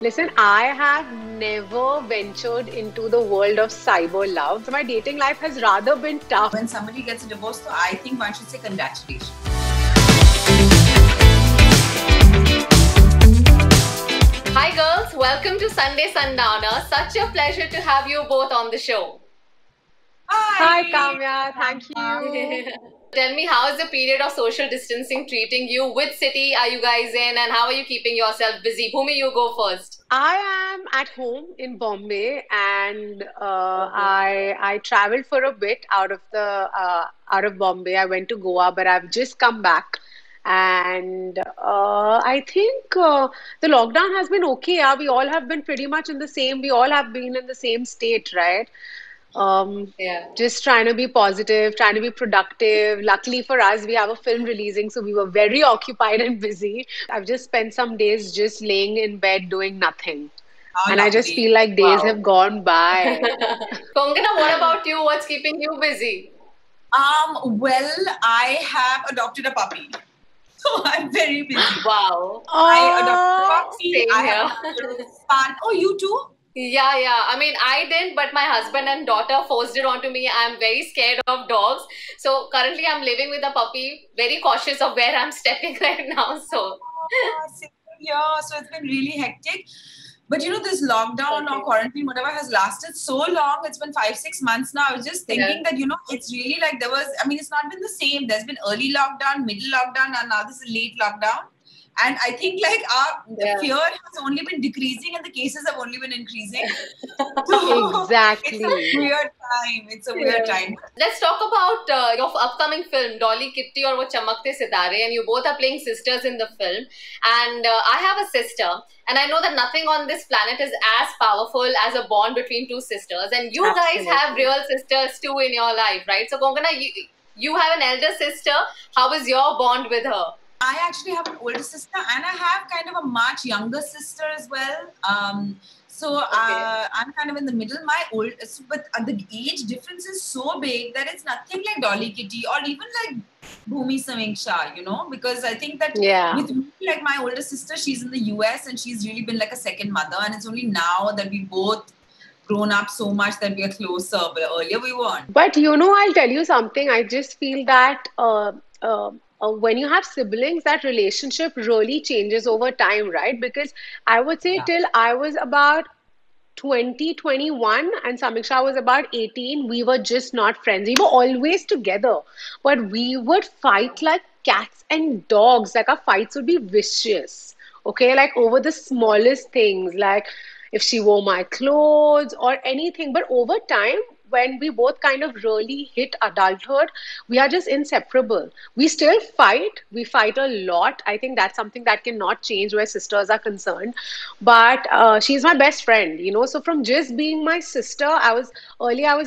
Listen, I have never ventured into the world of cyber love. My dating life has rather been tough. When somebody gets a divorce, so I think one should say congratulations. Hi girls, welcome to Sunday Sundowner. Such a pleasure to have you both on the show. Hi, Kamya. Thank you. Tell me, how is the period of social distancing treating you? Which city are you guys in and how are you keeping yourself busy? Bhumi, you go first. I am at home in Bombay, and I traveled for a bit out of Bombay. I went to Goa, but I've just come back. And I think the lockdown has been okay. Yeah? We all have been pretty much in the same. We all have been in the same state, right? Yeah. Just trying to be positive, trying to be productive. Luckily for us, we have a film releasing, so we were very occupied and busy. I've just spent some days just laying in bed doing nothing. How And I just lovely. feel like days Wow. have gone by. Kongana, what about you? What's keeping you busy? Well, I have adopted a puppy. So I'm very busy. Wow. I adopted a Oh, puppy. Same I here. have a little son. Oh, you too? Yeah. I mean, I didn't, but my husband and daughter forced it onto me. I'm very scared of dogs. So currently I'm living with a puppy, very cautious of where I'm stepping right now. So Same here. So it's been really hectic. But this lockdown or Okay. quarantine, whatever, has lasted so long. It's been 5, 6 months now. I was just thinking Yeah. that, it's really like it's not been the same. There's been early lockdown, middle lockdown, and now this is late lockdown. And I think like our Yeah. fear has only been decreasing and the cases have only been increasing. So exactly. it's a weird time. It's a weird time. Let's talk about your upcoming film, Dolly Kitty or Wo Chamakte Sitare, and you both are playing sisters in the film. And I have a sister, and I know that nothing on this planet is as powerful as a bond between two sisters. And you guys have Absolutely. real sisters too in your life, right? So, Kongana, you have an elder sister. How is your bond with her? I actually have an older sister and I have kind of a much younger sister as well. I'm kind of in the middle. But the age difference is so big that it's nothing like Dolly Kitty or even like Bhumi Samiksha, because I think that Yeah. with me, like my older sister, she's in the US and she's really been like a second mother. And it's only now that we both grown up so much that we are closer. But earlier we weren't. But I'll tell you something. I just feel that when you have siblings, that relationship really changes over time, right? Because I would say Yeah. till I was about 2021 and Samiksha was about 18, we were just not friends. We were always together, but we would fight like cats and dogs. Like our fights would be vicious, okay? Like over the smallest things, like if she wore my clothes or anything. But over time, when we both kind of really hit adulthood, we are just inseparable. We still fight. We fight a lot. I think that's something that cannot change where sisters are concerned. But she's my best friend. So from just being my sister, I was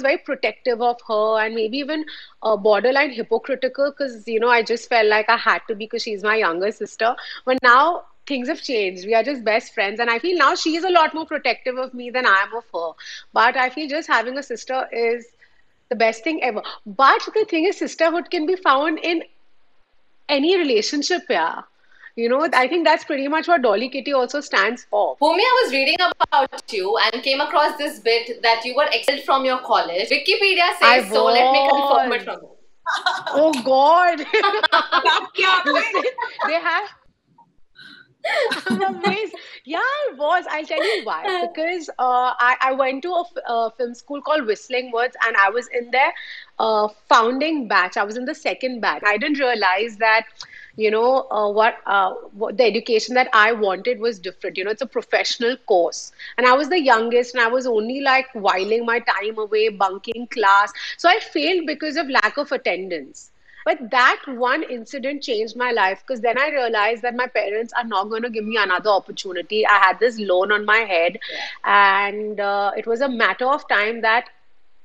very protective of her and maybe even borderline hypocritical because I just felt like I had to be because she's my younger sister. But now things have changed. We are just best friends, and I feel now she's a lot more protective of me than I am of her. But I feel just having a sister is the best thing ever. But the thing is, sisterhood can be found in any relationship, yeah. I think that's pretty much what Dolly Kitty also stands for. Bhumi, I was reading about you and came across this bit that you were expelled from your college. Wikipedia I says so. Let me confirm it was. from you. Oh God. Yeah. Listen, they have. I'm amazed. Yeah, I was. I'll tell you why. Because I went to a film school called Whistling Woods, and I was in their founding batch. I was in the second batch. I didn't realize that, what the education that I wanted was different. It's a professional course, and I was the youngest, and I was only like whiling my time away, bunking class. So I failed because of lack of attendance. But that one incident changed my life because then I realized that my parents are not going to give me another opportunity. I had this loan on my head, and it was a matter of time that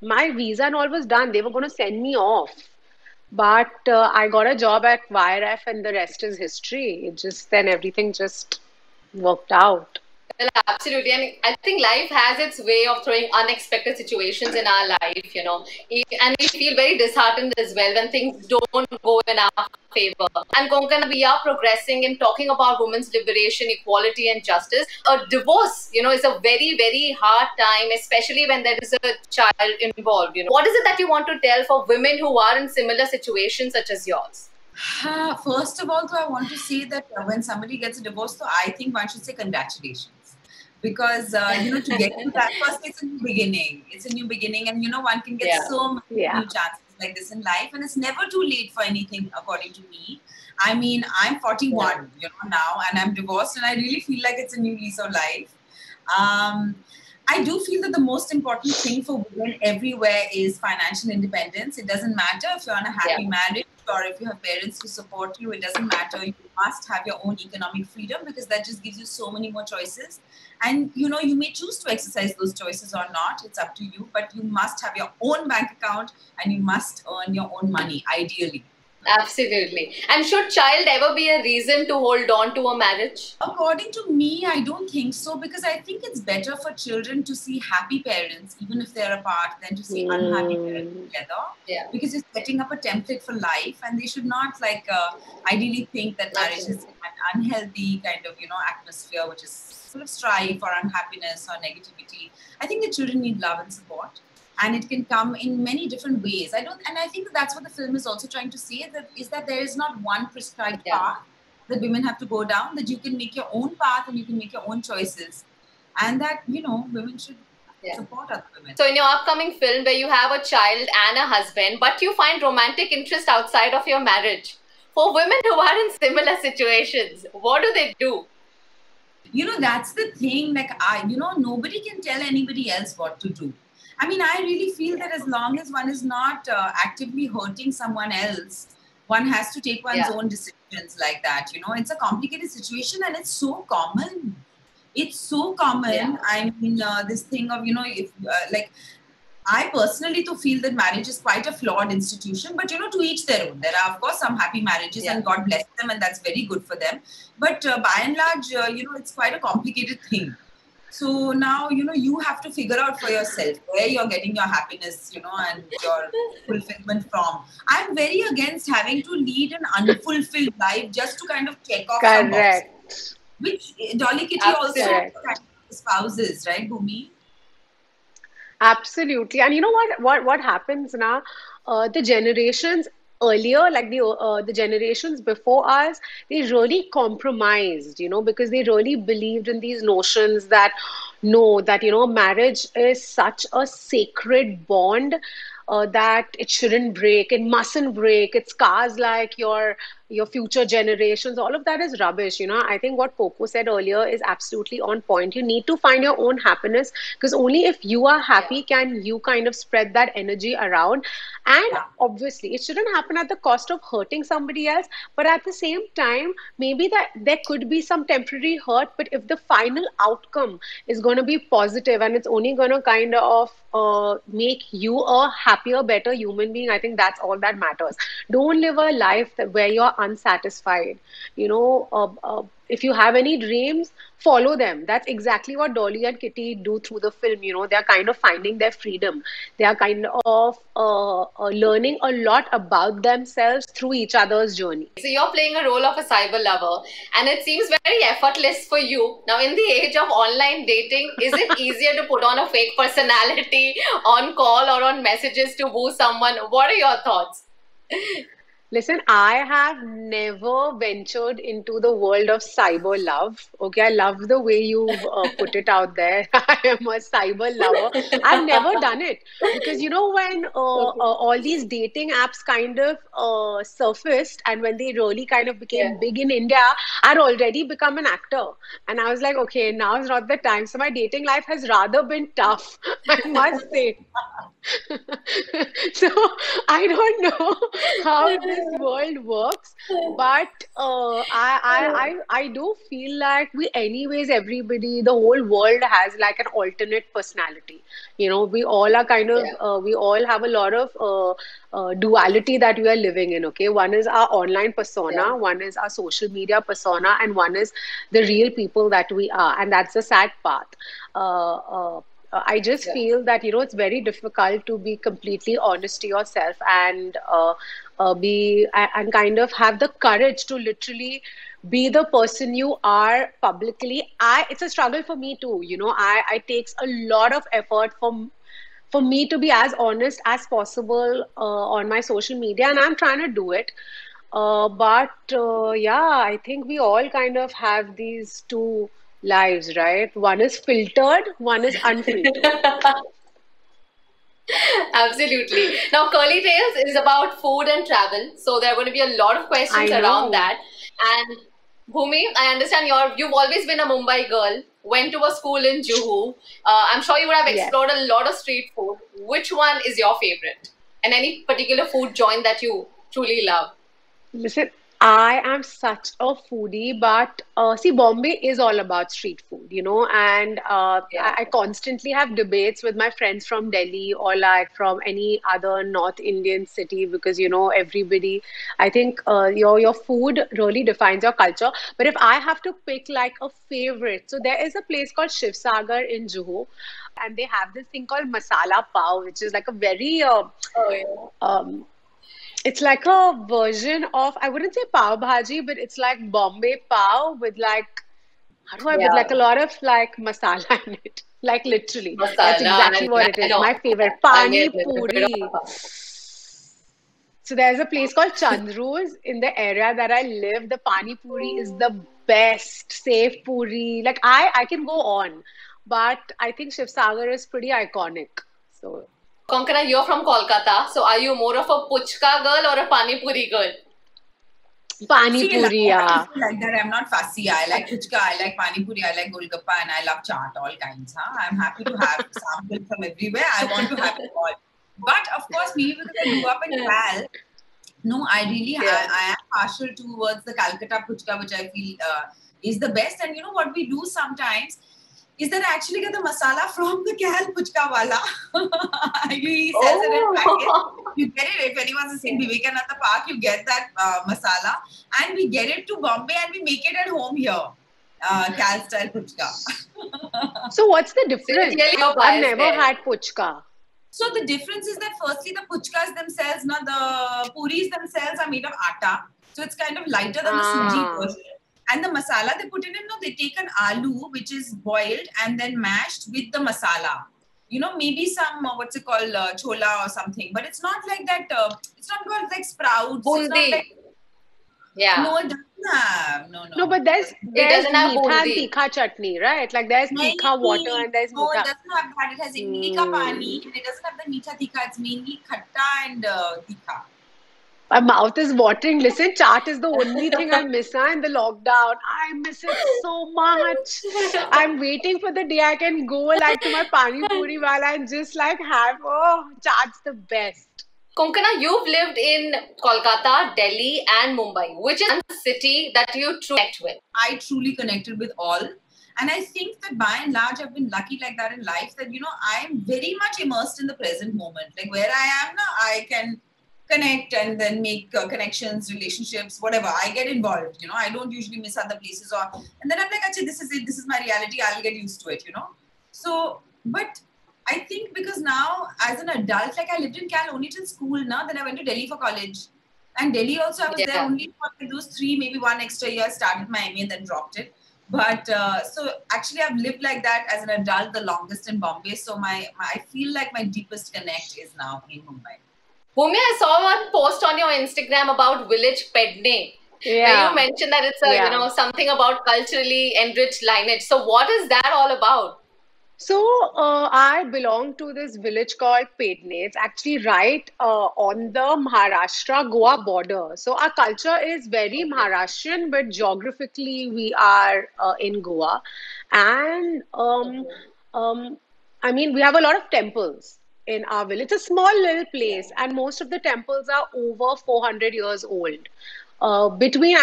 my visa and all was done. They were going to send me off. But I got a job at YRF, and the rest is history. It just then everything just worked out. Well, absolutely. And I think life has its way of throwing unexpected situations in our life, and we feel very disheartened as well when things don't go in our favor. And Konkana, we are progressing in talking about women's liberation, equality, and justice. A divorce, is a very, very hard time, especially when there is a child involved. What is it that you want to tell for women who are in similar situations such as yours? First of all, though, I want to say that when somebody gets a divorce, so I think one should say congratulations. Because, to get to that, first, it's a new beginning. It's a new beginning. And, one can get so many new chances like this in life. And it's never too late for anything, according to me. I mean, I'm 41, now, and I'm divorced. And I really feel like it's a new lease of life. I do feel that the most important thing for women everywhere is financial independence. It doesn't matter if you're in a happy marriage or if you have parents who support you. It doesn't matter. You must have your own economic freedom because that just gives you so many more choices. And, you may choose to exercise those choices or not. It's up to you. But you must have your own bank account and you must earn your own money, ideally. Absolutely. And should child ever be a reason to hold on to a marriage? According to me, I don't think so, because I think it's better for children to see happy parents, even if they're apart, than to see unhappy parents together. Yeah. Because it's setting up a template for life, and they should not ideally think that marriage is an unhealthy kind of atmosphere, which is full of strife or unhappiness or negativity. I think the children need love and support. And it can come in many different ways. I think that's what the film is also trying to say, that there is not one prescribed path that women have to go down, that you can make your own path and you can make your own choices. And that, women should support other women. So in your upcoming film where you have a child and a husband, but you find romantic interest outside of your marriage, for women who are in similar situations, what do they do? That's the thing. Nobody can tell anybody else what to do. I mean, I really feel that as long as one is not actively hurting someone else, one has to take one's own decisions like that. It's a complicated situation and it's so common. It's so common. Yeah. I mean, this thing of, if I personally feel that marriage is quite a flawed institution, but to each their own. There are, of course, some happy marriages and God bless them and that's very good for them. But by and large, it's quite a complicated thing. So now, you have to figure out for yourself where you're getting your happiness, and your fulfillment from. I'm very against having to lead an unfulfilled life just to kind of check off some boxes, which Dolly Kitty also kind of espouses, right, Bhumi? Absolutely. And you know what happens now? The generations earlier, like the generations before us, they really compromised, because they really believed in these notions that marriage is such a sacred bond that it shouldn't break, it mustn't break, it scars like your future generations. All of that is rubbish. I think what Coco said earlier is absolutely on point. You need to find your own happiness, because only if you are happy can you kind of spread that energy around. And obviously it shouldn't happen at the cost of hurting somebody else, but at the same time, maybe that there could be some temporary hurt, but if the final outcome is going to be positive and it's only going to kind of make you a happier, better human being, I think that's all that matters. Don't live a life where you're unsatisfied. If you have any dreams, follow them. That's exactly what Dolly and Kitty do through the film. They're kind of finding their freedom. They are kind of learning a lot about themselves through each other's journey. So you're playing a role of a cyber lover, and it seems very effortless for you. Now, in the age of online dating, is it easier to put on a fake personality on call or on messages to woo someone? What are your thoughts? Listen, I have never ventured into the world of cyber love. Okay, I love the way you've put it out there. I am a cyber lover. I've never done it because when all these dating apps kind of surfaced and when they really kind of became big in India, I'd already become an actor. And I was like, okay, now is not the time. So my dating life has rather been tough, I must say. So I don't know how this world works, but I do feel like we, anyways, everybody, the whole world has like an alternate personality. You know, we all are kind of, Yeah. we all have a lot of duality that we are living in. Okay, one is our online Yeah. persona, one is our social media persona, and one is the real people that we are, and that's the sad part. Uh, uh, I just Yeah. feel that, it's very difficult to be completely honest to yourself and and kind of have the courage to literally be the person you are publicly. It's a struggle for me too. I takes a lot of effort for me to be as honest as possible on my social media, and I'm trying to do it. But yeah, I think we all kind of have these two lives, right? One is filtered, one is unfiltered. Absolutely. Now, Curly Tales is about food and travel, so there are going to be a lot of questions I around know. that. And Bhumi, I understand you've always been a Mumbai girl. Went to a school in Juhu. I'm sure you would have Yes. explored a lot of street food. Which one is your favorite? And any particular food joint that you truly love? Listen, I am such a foodie, but see, Bombay is all about street food, and Yeah. I constantly have debates with my friends from Delhi or like from any other North Indian city because, everybody, I think your food really defines your culture. But if I have to pick like a favorite, so there is a place called Shiv Sagar in Juhu, and they have this thing called masala pav, which is like a very Oh, yeah. um, it's like a version of, I wouldn't say pav bhaji, but it's like Bombay pav with like, how do I put, Yeah. like a lot of like masala in it. Like literally. That's Masala. exactly what it I is. know. My favorite. I made Pani a little bit puri. of. So there's a place called Chandru's in the area that I live. The pani puri is the best. Safe puri. Like I can go on. But I think Shiv Sagar is pretty iconic. So Konkana, you're from Kolkata, so are you more of a puchka girl or a pani puri girl? pani See, a lot puri, of yeah. people like that. I'm not fussy. I like puchka, I like pani puri, I like golgappa, and I love chaat, all kinds. Huh? I'm happy to have samples from everywhere. I want to have it all. But of course, maybe because I grew up in Cal, no, Yeah. I am partial towards the Calcutta puchka, which I feel is the best. And you know what we do sometimes is that I actually get the masala from the Cal puchka wala. He sells it in packet. Oh. You get it if anyone's seen Vivekananda Park, you get that masala, and we get it to Bombay and we make it at home here. Cal style puchka. So what's the So clearly difference? you're I've biased never there. had puchka. So the difference is that firstly the puchkas themselves, now the puris themselves are made of atta. So it's kind of lighter than the suji Ah, version. And the masala they put in it, no, they take an aloo which is boiled and then mashed with the masala. You know, maybe some what's it called, chola or something, but it's not like that. It's not called like sprouts. It's not like Bundi. Yeah. no, it doesn't have no, no. but there's It there's doesn't have meetha and bundi. tikha chutney, right? Like there's tikha water Nahi, and there's no, it meetha. doesn't have that. It has imli ka pani Mm. and it doesn't have the meetha tikha. It's mainly khatta and tikha. My mouth is watering. Listen, chaat is the only thing I miss in the lockdown. I miss it so much. I'm waiting for the day I can go like to my pani puri wala and just like have, oh, chaat's the best. Konkana, you've lived in Kolkata, Delhi, and Mumbai. Which is one city that you truly connect with? I truly connected with all. And I think that by and large, I've been lucky like that in life that, you know, I'm very much immersed in the present moment. Like where I am now, I can connect and then make connections, relationships, whatever. I get involved, you know, I don't usually miss other places and then I'm like, actually, this is it. This is my reality. I'll get used to it, you know. So, but I think because now as an adult, like I lived in Cal only till school now, then I went to Delhi for college. And Delhi also, I was there Yeah. only for like those 3, maybe 1 extra year, started my MA and then dropped it. But so actually, I've lived like that as an adult the longest in Bombay. So I feel like my deepest connect is now in Mumbai. Bhumi, I saw one post on your Instagram about Village Pedne, where you Yeah, mentioned that it's a, yeah. something about culturally enriched lineage. So what is that all about? So I belong to this village called Pedne. It's actually right on the Maharashtra-Goa border. So our culture is very Okay. Maharashtrian, but geographically we are in Goa. And Okay. um, I mean, we have a lot of temples. in our village. It's a small little place, and most of the temples are over 400 years old. Wow. Between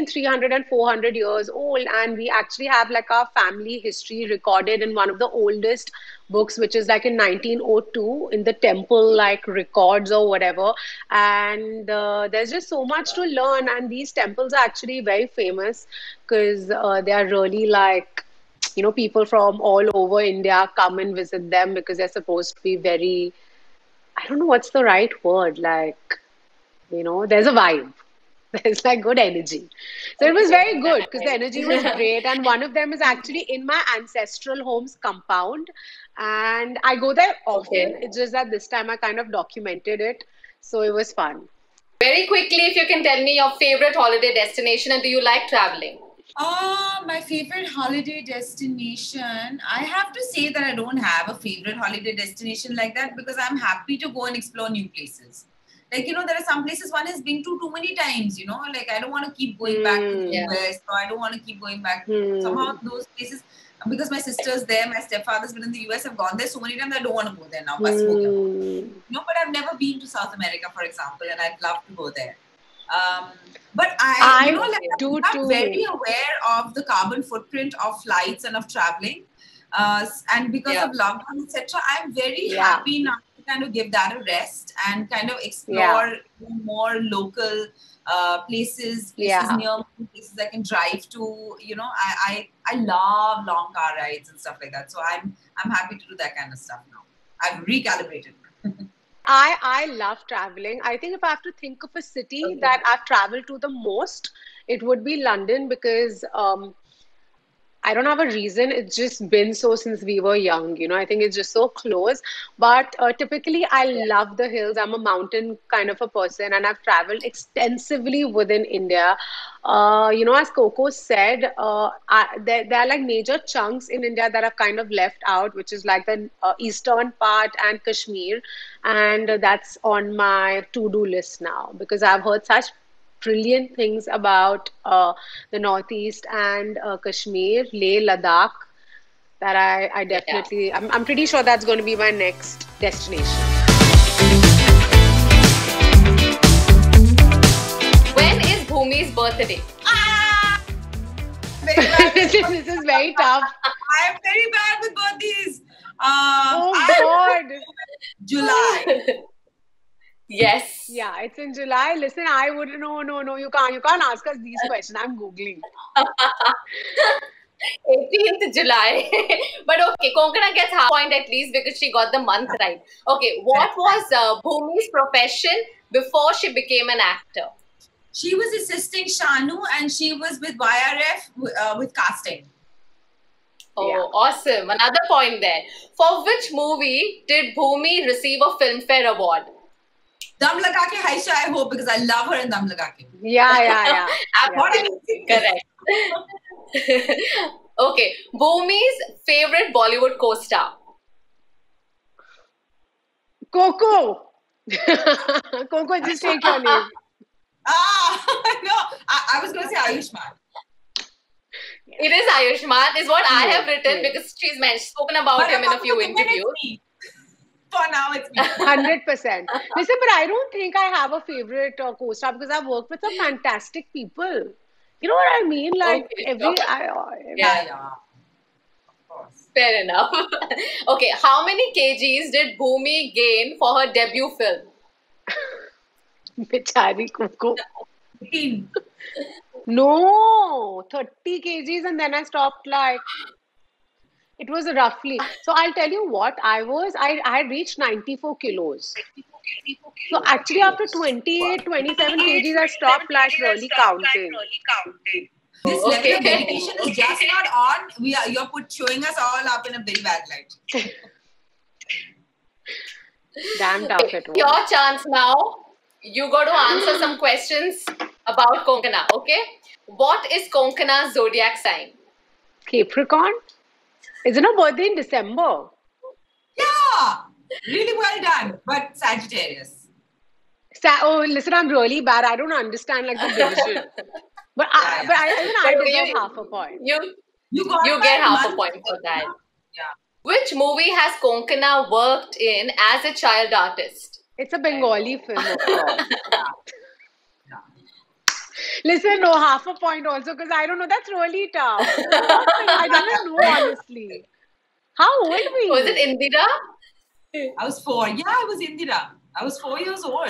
300 and 400 years old, and we actually have like our family history recorded in one of the oldest books, which is like in 1902 in the temple like records or whatever. And there's just so much to learn, and these temples are actually very famous because they are really like, people from all over India come and visit them because they're supposed to be very, I don't know what's the right word, like, there's a vibe. There's like good energy. So it was Okay, very good because the energy was nice. great. And one of them is actually in my ancestral home's compound. And I go there often. Okay. It's just that this time I kind of documented it. So it was fun. Very quickly, if you can tell me your favorite holiday destination and do you like traveling? My favorite holiday destination. I have to say that I don't have a favorite holiday destination like that because I'm happy to go and explore new places. Like, there are some places one has been to too many times, like I don't want to keep going back to the Hmm. Yeah. US, or I don't want to keep going back. Hmm. Somehow those places, because my sister's there, my stepfather's been in the US, I've gone there so many times, I don't want to go there now. Bas ho gaya. Hmm. No, but I've never been to South America, for example, and I'd love to go there. But I like do I'm very too. aware of the carbon footprint of flights and of traveling. And because Yeah. of lockdown, etc., I'm very Yeah. happy now to kind of give that a rest and kind of Yeah. explore more local places Yeah. near me, places I can drive to. I love long car rides and stuff like that. So I'm happy to do that kind of stuff now. I've recalibrated. I love traveling. I think if I have to think of a city Okay. that I've traveled to the most, it would be London because I don't have a reason. It's just been so since we were young. I think it's just so close. But typically, I Yeah. love the hills. I'm a mountain kind of a person, and I've traveled extensively within India. As Coco said, there are like major chunks in India that are kind of left out, which is like the eastern part and Kashmir. And that's on my to-do list now because I've heard such brilliant things about the Northeast and Kashmir, Leh, Ladakh, that I Yeah. definitely, I'm pretty sure that's going to be my next destination. When is Bhumi's birthday? Ah, very bad. This is very tough. I am very bad with both these. Oh I God. July. Yes. Yeah, it's in July. Listen, I wouldn't. No, no, no. You can't ask us these questions. I'm googling. 18th July. But okay, Konkana gets half point at least because she got the month right. Okay, what was Bhumi's profession before she became an actor? She was assisting Shanu and she was with YRF with casting. Oh, Yeah. awesome. Another point there. For which movie did Bhumi receive a Filmfare Award? Dum Laga Ke Haisha, I hope, because I love her in Dum Laga Ke. Yeah. What Absolutely do you think? correct. Okay, Bhumi's favorite Bollywood co-star. Coco. Coco, just take your name. No, I was going to say Ayushman. It is Ayushmann, is what I have Yes, written yes. because she's spoken about him in a few interviews. It's me. For now, it's me. 100%. Listen, but I don't think I have a favorite co-star because I've worked with some fantastic people. You know what I mean? Like Okay, sure. Yeah. Of course. Fair enough. Okay, how many kgs did Bhumi gain for her debut film? Bichari Coco. 18. No, 30 kgs, and then I stopped like it was roughly. So I'll tell you what I had reached 94 kilos. So actually after 28, 27 kgs, I stopped like really counting. This level Okay. of dedication is just not on. You're showing us all up in a very bad light. Damn tough it was. Your chance now. You got to answer some questions about Konkana, okay? What is Konkana's zodiac sign? Capricorn? Isn't her birthday in December? Yeah, really well done. But Sagittarius. Oh, listen, I'm really bad. I don't understand like the division. But even I But deserve you- half a point. You You got You get my half a month. point for that. Yeah. Which movie has Konkana worked in as a child artist? It's a Bengali film, of course. Yeah. Listen, no, half a point also because I don't know. That's really tough. I don't even know, honestly. How old were you? Was it Indira? I was 4. Yeah, I was Indira. I was 4 years old.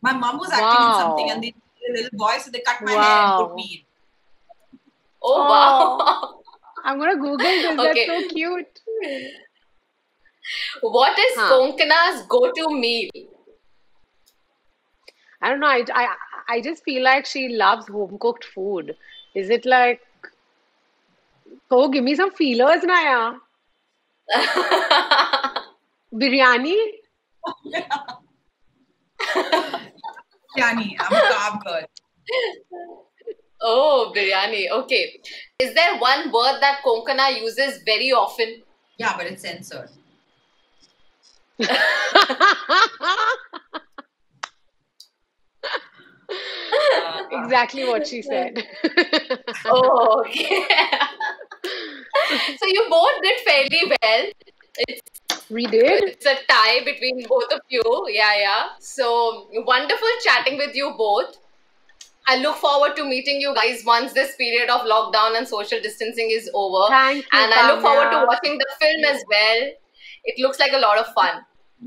My mom was acting in something and they a little boy, so they cut my hair and put me in. Oh, wow. I'm gonna Google this. Okay. That's so cute. What is Konkana's go-to meal? I don't know. I just feel like she loves home cooked food. Is it like, oh, give me some feelers, Naya. Biryani? Biryani. I'm a carb girl. Oh, biryani. Okay. Is there one word that Konkana uses very often? Yeah, but it's censored. Exactly what she said. Oh, okay. So you both did fairly well. We did. It's a tie between both of you. Yeah. So wonderful chatting with you both. I look forward to meeting you guys once this period of lockdown and social distancing is over. Thank you, and I look forward to Kamya. watching the film as well. It looks like a lot of fun.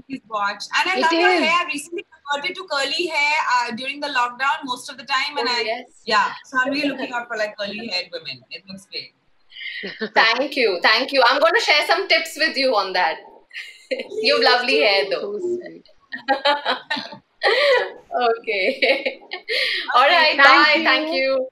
Please watch. And I It love your is. hair. I recently converted to curly hair during the lockdown most of the time. And Yes. so I'm really looking out for like curly haired women. It looks great. Thank you. I'm going to share some tips with you on that. You have lovely hair though. So sweet. Okay. All right. Thank Bye. you. Thank you.